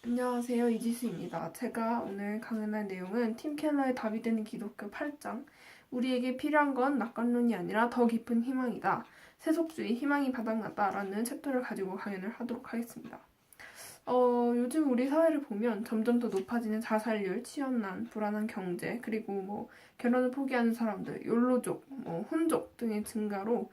안녕하세요, 이지수입니다. 제가 오늘 강연할 내용은 팀 켈러의 답이 되는 기독교 8장, 우리에게 필요한 건 낙관론이 아니라 더 깊은 희망이다. 세속주의 희망이 바닥났다라는 챕터를 가지고 강연을 하도록 하겠습니다. 요즘 우리 사회를 보면 점점 더 높아지는 자살률, 취업난, 불안한 경제, 그리고 결혼을 포기하는 사람들, 욜로족, 혼족 등의 증가로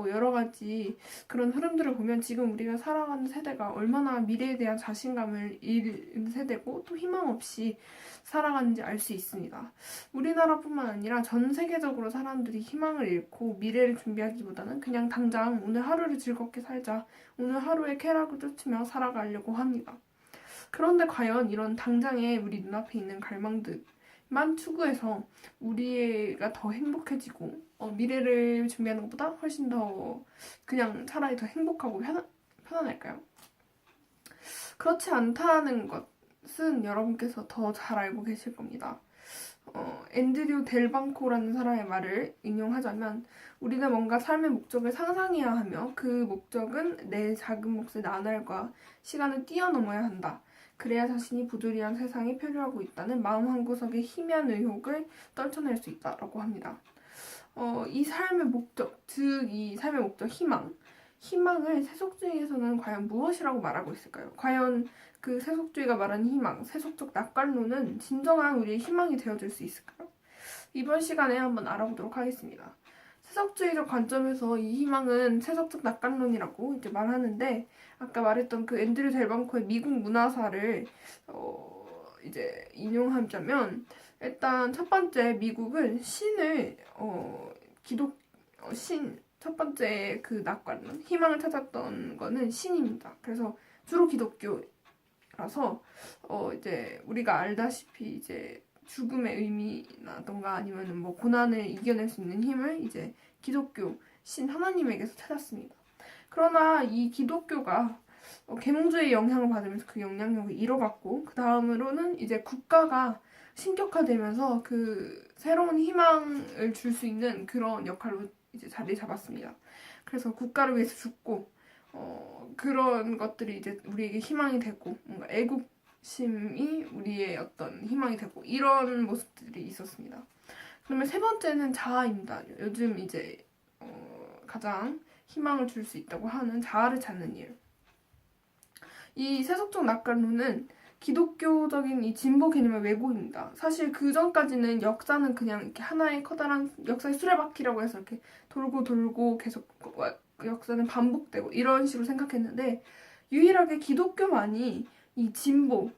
여러 가지 그런 흐름들을 보면 지금 우리가 살아가는 세대가 얼마나 미래에 대한 자신감을 잃은 세대고 또 희망 없이 살아가는지 알 수 있습니다. 우리나라뿐만 아니라 전 세계적으로 사람들이 희망을 잃고 미래를 준비하기보다는 그냥 당장 오늘 하루를 즐겁게 살자, 오늘 하루의 쾌락을 쫓으며 살아가려고 합니다. 그런데 과연 이런 당장에 우리 눈앞에 있는 갈망들만 추구해서 우리가 더 행복해지고 미래를 준비하는 것보다 훨씬 더 그냥 차라리 더 행복하고 편안할까요? 그렇지 않다는 것은 여러분께서 더 잘 알고 계실 겁니다. 앤드류 델방코라는 사람의 말을 인용하자면 우리는 뭔가 삶의 목적을 상상해야 하며 그 목적은 내 작은 몫의 나날과 시간을 뛰어넘어야 한다. 그래야 자신이 부조리한 세상에 표류하고 있다는 마음 한구석의 희미한 의혹을 떨쳐낼 수 있다라고 합니다. 이 삶의 목적, 즉 이 삶의 목적 희망을 세속주의에서는 과연 무엇이라고 말하고 있을까요? 과연 그 세속주의가 말하는 희망, 세속적 낙관론은 진정한 우리의 희망이 되어줄 수 있을까요? 이번 시간에 한번 알아보도록 하겠습니다. 세속주의적 관점에서 이 희망은 세속적 낙관론이라고 이제 말하는데 아까 말했던 그 앤드류 델방코의 미국 문화사를 이제 인용하자면 일단 첫 번째 미국은 신을 첫 번째 그 낙관론, 희망을 찾았던 거는 신입니다. 그래서 주로 기독교라서 이제 우리가 알다시피 이제 죽음의 의미라던가 아니면은 고난을 이겨낼 수 있는 힘을 이제 기독교 신 하나님에게서 찾았습니다. 그러나 이 기독교가 계몽주의 영향을 받으면서 그 영향력을 잃어갔고 그 다음으로는 이제 국가가 신격화되면서 그 새로운 희망을 줄 수 있는 그런 역할로 이제 자리 잡았습니다. 그래서 국가를 위해서 죽고 그런 것들이 이제 우리에게 희망이 되고 뭔가 애국심이 우리의 어떤 희망이 되고 이런 모습들이 있었습니다. 그러면 세 번째는 자아입니다. 요즘 이제 가장 희망을 줄 수 있다고 하는 자아를 찾는 일. 이 세속적 낙관론은 기독교적인 이 진보 개념의 왜곡입니다. 사실 그 전까지는 역사는 그냥 이렇게 하나의 커다란 역사의 수레바퀴라고 해서 이렇게 돌고 돌고 계속 역사는 반복되고 이런 식으로 생각했는데 유일하게 기독교만이 이 진보,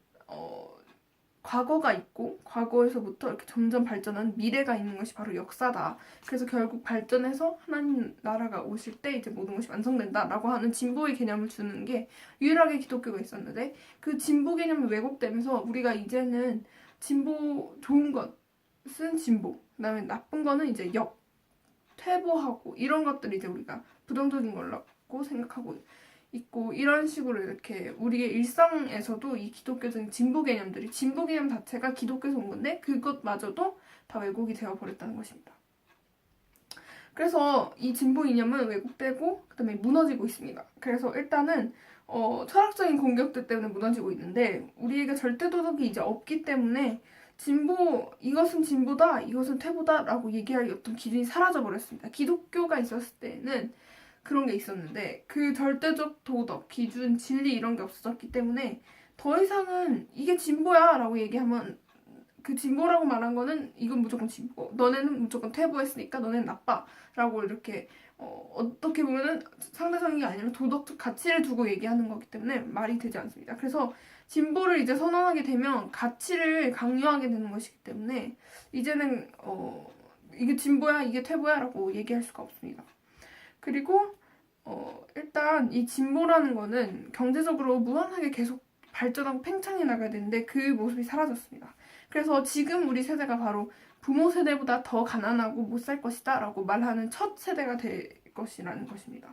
과거가 있고 과거에서부터 이렇게 점점 발전한 미래가 있는 것이 바로 역사다. 그래서 결국 발전해서 하나님 나라가 오실 때 이제 모든 것이 완성된다라고 하는 진보의 개념을 주는 게 유일하게 기독교가 있었는데 그 진보 개념이 왜곡되면서 우리가 이제는 진보 좋은 것은 진보, 그다음에 나쁜 거는 이제 퇴보하고 이런 것들이 이제 우리가 부정적인 거라고 생각하고 있고 이런 식으로 이렇게 우리의 일상에서도 이 기독교적인 진보 개념 자체가 기독교에서 온 건데 그것마저도 다 왜곡이 되어버렸다는 것입니다. 그래서 이 진보 이념은 왜곡되고 그 다음에 무너지고 있습니다. 그래서 일단은 철학적인 공격들 때문에 무너지고 있는데 우리에게 절대 도덕이 이제 없기 때문에 이것은 진보다, 이것은 퇴보다 라고 얘기할 어떤 기준이 사라져버렸습니다. 기독교가 있었을 때는 그런 게 있었는데 그 절대적 도덕, 기준, 진리 이런 게 없어졌기 때문에 더 이상은 이게 진보야 라고 얘기하면 그 진보라고 말한 거는 이건 무조건 진보, 너네는 무조건 퇴보했으니까 너네는 나빠 라고 이렇게 어떻게 보면은 상대적인 게 아니라 도덕적 가치를 두고 얘기하는 거기 때문에 말이 되지 않습니다. 그래서 진보를 이제 선언하게 되면 가치를 강요하게 되는 것이기 때문에 이제는 이게 진보야 이게 퇴보야 라고 얘기할 수가 없습니다. 그리고 일단 이 진보라는 거는 경제적으로 무한하게 계속 발전하고 팽창해 나가야 되는데 그 모습이 사라졌습니다. 그래서 지금 우리 세대가 바로 부모 세대보다 더 가난하고 못 살 것이다 라고 말하는 첫 세대가 될 것이라는 것입니다.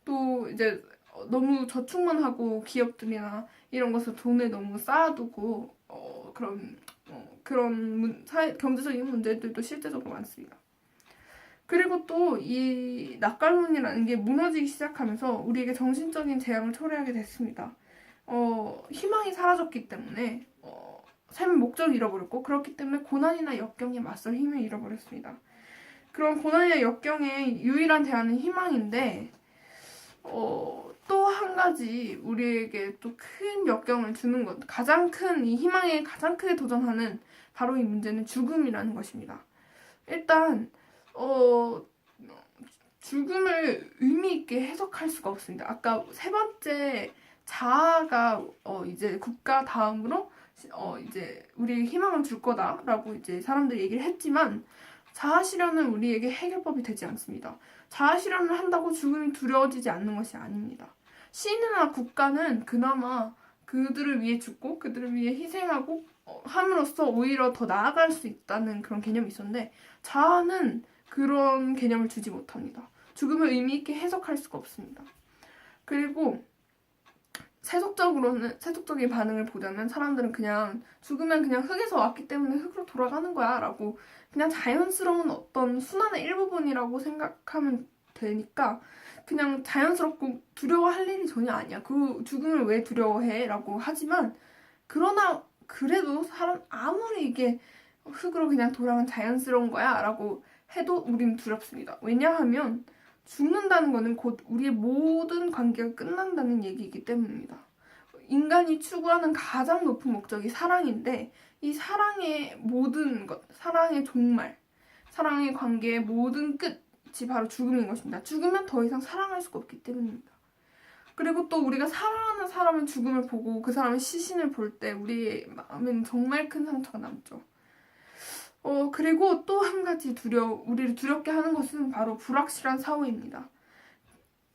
또 이제 너무 저축만 하고 기업들이나 이런 것을 돈을 너무 쌓아두고 그런 경제적인 문제들도 실제적으로 많습니다. 그리고 또 이 낙관론이라는 게 무너지기 시작하면서 우리에게 정신적인 재앙을 초래하게 됐습니다. 희망이 사라졌기 때문에 삶의 목적을 잃어버렸고, 그렇기 때문에 고난이나 역경에 맞설 힘을 잃어버렸습니다. 그런 고난이나 역경의 유일한 대안은 희망인데, 또 한 가지 우리에게 또 큰 역경을 주는 것, 가장 큰 이 희망에 가장 크게 도전하는 바로 이 문제는 죽음이라는 것입니다. 일단 죽음을 의미 있게 해석할 수가 없습니다. 아까 세 번째 자아가 이제 국가 다음으로 이제 우리에게 희망을 줄 거다라고 이제 사람들이 얘기를 했지만, 자아 실현은 우리에게 해결법이 되지 않습니다. 자아 실현을 한다고 죽음이 두려워지지 않는 것이 아닙니다. 시인이나 국가는 그나마 그들을 위해 죽고 그들을 위해 희생하고 함으로써 오히려 더 나아갈 수 있다는 그런 개념이 있었는데, 자아는 그런 개념을 주지 못합니다. 죽음을 의미 있게 해석할 수가 없습니다. 그리고 세속적인 반응을 보자면, 사람들은 그냥 죽으면 그냥 흙에서 왔기 때문에 흙으로 돌아가는 거야 라고 그냥 자연스러운 어떤 순환의 일부분이라고 생각하면 되니까 그냥 자연스럽고 두려워할 일이 전혀 아니야. 그 죽음을 왜 두려워해? 라고 하지만, 그러나 그래도 사람 아무리 이게 흙으로 그냥 돌아가면 자연스러운 거야 라고 해도 우리는 두렵습니다. 왜냐하면 죽는다는 것은 곧 우리의 모든 관계가 끝난다는 얘기이기 때문입니다. 인간이 추구하는 가장 높은 목적이 사랑인데, 이 사랑의 모든 것, 사랑의 종말, 사랑의 관계의 모든 끝이 바로 죽음인 것입니다. 죽으면 더 이상 사랑할 수가 없기 때문입니다. 그리고 또 우리가 사랑하는 사람의 죽음을 보고 그 사람의 시신을 볼 때 우리의 마음에는 정말 큰 상처가 남죠. 그리고 또 한 가지 우리를 두렵게 하는 것은 바로 불확실한 사후입니다.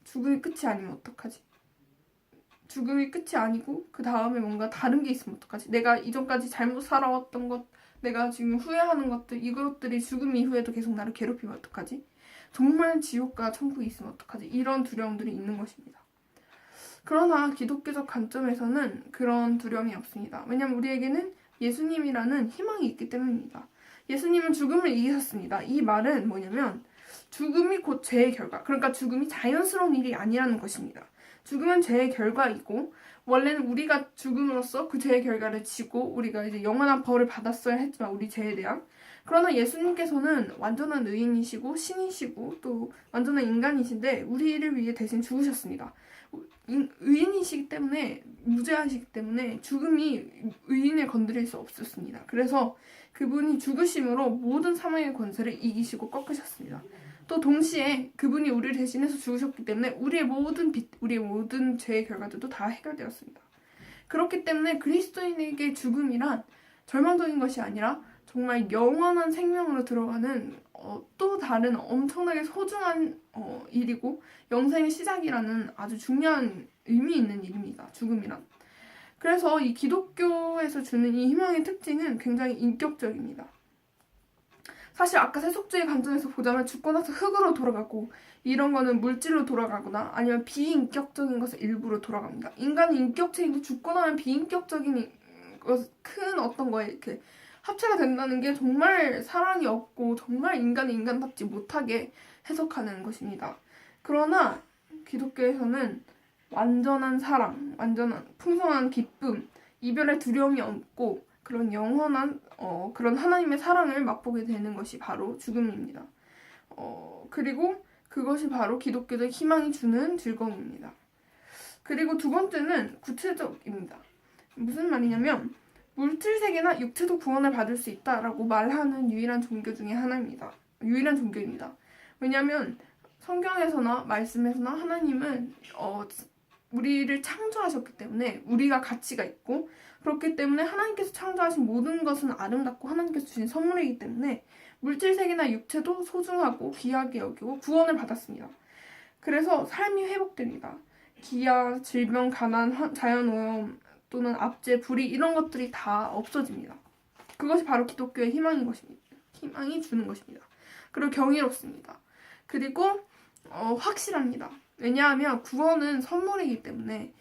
죽음이 끝이 아니면 어떡하지? 죽음이 끝이 아니고 그 다음에 뭔가 다른 게 있으면 어떡하지? 내가 이전까지 잘못 살아왔던 것, 내가 지금 후회하는 것들, 이것들이 죽음 이후에도 계속 나를 괴롭히면 어떡하지? 정말 지옥과 천국이 있으면 어떡하지? 이런 두려움들이 있는 것입니다. 그러나 기독교적 관점에서는 그런 두려움이 없습니다. 왜냐하면 우리에게는 예수님이라는 희망이 있기 때문입니다. 예수님은 죽음을 이기셨습니다. 이 말은 뭐냐면, 죽음이 곧 죄의 결과, 그러니까 죽음이 자연스러운 일이 아니라는 것입니다. 죽음은 죄의 결과이고, 원래는 우리가 죽음으로써 그 죄의 결과를 지고 우리가 이제 영원한 벌을 받았어야 했지만, 우리 죄에 대한. 그러나 예수님께서는 완전한 의인이시고 신이시고 또 완전한 인간이신데 우리를 위해 대신 죽으셨습니다. 의인이시기 때문에, 무죄하시기 때문에 죽음이 의인을 건드릴 수 없었습니다. 그래서 그분이 죽으심으로 모든 사망의 권세를 이기시고 꺾으셨습니다. 또 동시에 그분이 우리를 대신해서 죽으셨기 때문에 우리의 모든 죄의 결과들도 다 해결되었습니다. 그렇기 때문에 그리스도인에게 죽음이란 절망적인 것이 아니라 정말 영원한 생명으로 들어가는 또 다른 엄청나게 소중한 일이고, 영생의 시작이라는 아주 중요한 의미 있는 일입니다. 죽음이란. 그래서 이 기독교에서 주는 이 희망의 특징은 굉장히 인격적입니다. 사실 아까 세속주의 관점에서 보자면 죽고 나서 흙으로 돌아가고 이런 거는 물질로 돌아가거나 아니면 비인격적인 것을 일부러 돌아갑니다. 인간은 인격체인데 죽고 나면 비인격적인 큰 어떤 거에 이렇게 합체가 된다는 게 정말 사랑이 없고 정말 인간이 인간답지 못하게 해석하는 것입니다. 그러나 기독교에서는 완전한 사랑, 완전한 풍성한 기쁨, 이별의 두려움이 없고 그런 영원한 그런 하나님의 사랑을 맛보게 되는 것이 바로 죽음입니다. 그리고 그것이 바로 기독교적 희망이 주는 즐거움입니다. 그리고 두 번째는 구체적입니다. 무슨 말이냐면, 물질 세계나 육체도 구원을 받을 수 있다라고 말하는 유일한 종교 중에 하나입니다. 유일한 종교입니다. 왜냐하면 성경에서나 말씀에서나 하나님은 우리를 창조하셨기 때문에 우리가 가치가 있고, 그렇기 때문에 하나님께서 창조하신 모든 것은 아름답고 하나님께서 주신 선물이기 때문에 물질 세계나 육체도 소중하고 귀하게 여기고 구원을 받았습니다. 그래서 삶이 회복됩니다. 기아, 질병, 가난, 자연오염 또는 압제, 불의 이런 것들이 다 없어집니다. 그것이 바로 기독교의 희망인 것입니다. 희망이 주는 것입니다. 그리고 경이롭습니다. 그리고 확실합니다. 왜냐하면 구원은 선물이기 때문에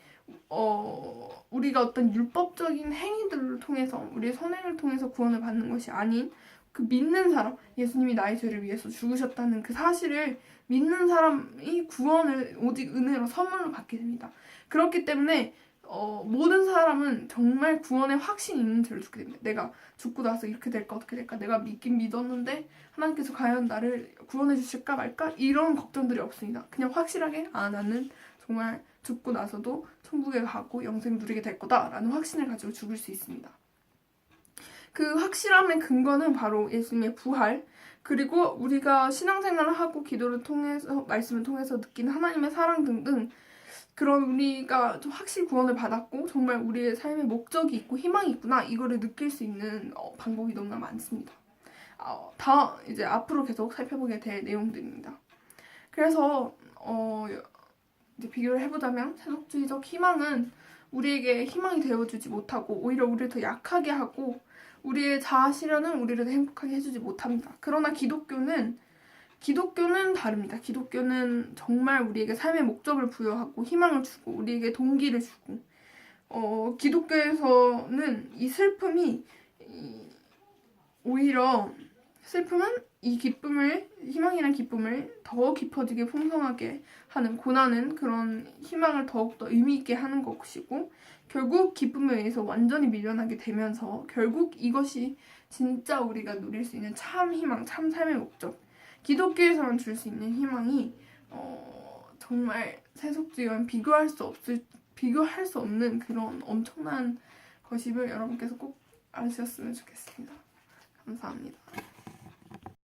우리가 어떤 율법적인 행위들을 통해서, 우리의 선행을 통해서 구원을 받는 것이 아닌 그 믿는 사람, 예수님이 나의 죄를 위해서 죽으셨다는 그 사실을 믿는 사람이 구원을 오직 은혜로 선물로 받게 됩니다. 그렇기 때문에 모든 사람은 정말 구원의 확신이 있는 죄를 죽게 됩니다. 내가 죽고 나서 이렇게 될까 어떻게 될까, 내가 믿긴 믿었는데 하나님께서 과연 나를 구원해 주실까 말까, 이런 걱정들이 없습니다. 그냥 확실하게 나는 정말 죽고 나서도 천국에 가고 영생 누리게 될 거다라는 확신을 가지고 죽을 수 있습니다. 그 확실함의 근거는 바로 예수님의 부활, 그리고 우리가 신앙생활을 하고 기도를 통해서, 말씀을 통해서 느낀 하나님의 사랑 등등, 그런 우리가 좀 확실히 구원을 받았고 정말 우리의 삶에 목적이 있고 희망이 있구나, 이거를 느낄 수 있는 방법이 너무나 많습니다. 다 이제 앞으로 계속 살펴보게 될 내용들입니다. 그래서 이제 비교를 해보자면, 세속주의적 희망은 우리에게 희망이 되어주지 못하고 오히려 우리를 더 약하게 하고, 우리의 자아 실현은 우리를 더 행복하게 해주지 못합니다. 그러나 기독교는 다릅니다. 기독교는 정말 우리에게 삶의 목적을 부여하고 희망을 주고 우리에게 동기를 주고, 기독교에서는 이 슬픔이 오히려, 슬픔은 이 기쁨을, 희망이란 기쁨을 더 깊어지게 풍성하게 하는, 고난은 그런 희망을 더욱더 의미 있게 하는 것이고, 결국 기쁨에 의해서 완전히 밀려나게 되면서 결국 이것이 진짜 우리가 누릴 수 있는 참 희망, 참 삶의 목적, 기독교에서만 줄 수 있는 희망이 정말 세속주의와는 비교할 수 없는 그런 엄청난 것임을 여러분께서 꼭 아셨으면 좋겠습니다. 감사합니다.